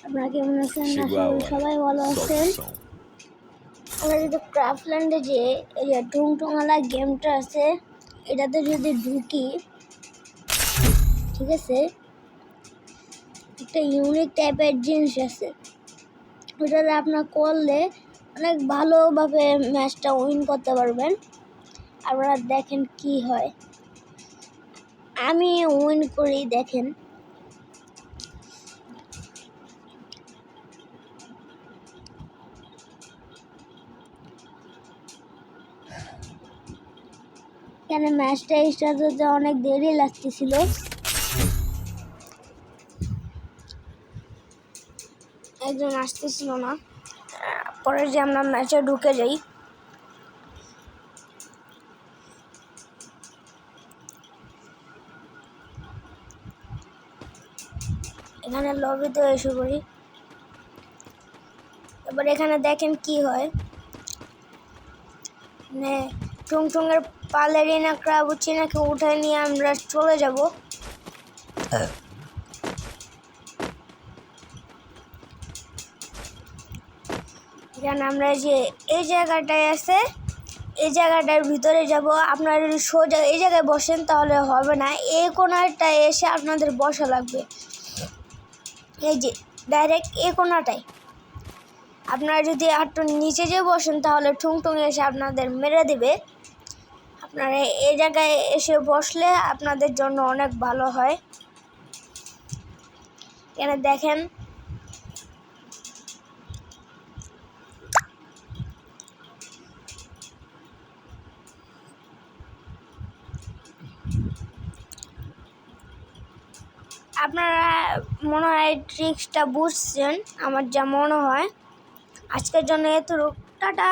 আপনারা কেমন আছেন? আশা করি সবাই ভালো আছেন। আমরা যদি ক্রাফটল্যান্ডে যে এই যে টুংটুংওয়ালা গেমটা আছে এটাতে যদি ঢুকি, ঠিক আছে, একটা ইউনিক টাইপের জিনিস আছে, ওটাতে আপনার করলে অনেক ভালোভাবে ম্যাচটা উইন করতে পারবেন। আপনারা দেখেন কি হয়, আমি উইন করি। দেখেন এখানে ম্যাচটা স্টার্ট হতে অনেক দেরি লাগতেছিল। একজন আসতেছিল না। পরে যে আমরা ম্যাচে ঢুকে যাই, এখানে লবিতে এসে পড়ি। এবার এখানে দেখেন কি হয়, মানে টুংটুংয়ের পালেরিনা ক্রাবুচিনাকে উঠায় নিয়ে আমরা চলে যাব। এখানে আমরা যে এই জায়গাটায় আছে, এই জায়গাটার ভিতরে যাব। আপনারা যদি সোজা এই জায়গায় বসেন তাহলে হবে না, এই কোণাটায় এসে আপনাদের বসা লাগবে। এই যে ডাইরেক্ট এই কোণাটায় আপনারা যদি একটু নিচে যেয়ে বসেন তাহলে টুংটুং এসে আপনাদের মেরে দিবে। আপনারা এই জায়গায় এসে বসলে আপনাদের জন্য অনেক ভালো হয়। এখানে দেখেন আপনারা মনে হয় ট্রিক্সটা বুঝছেন, আমার যা মনে হয়। আজকের জন্য এতটুকু, টাটা।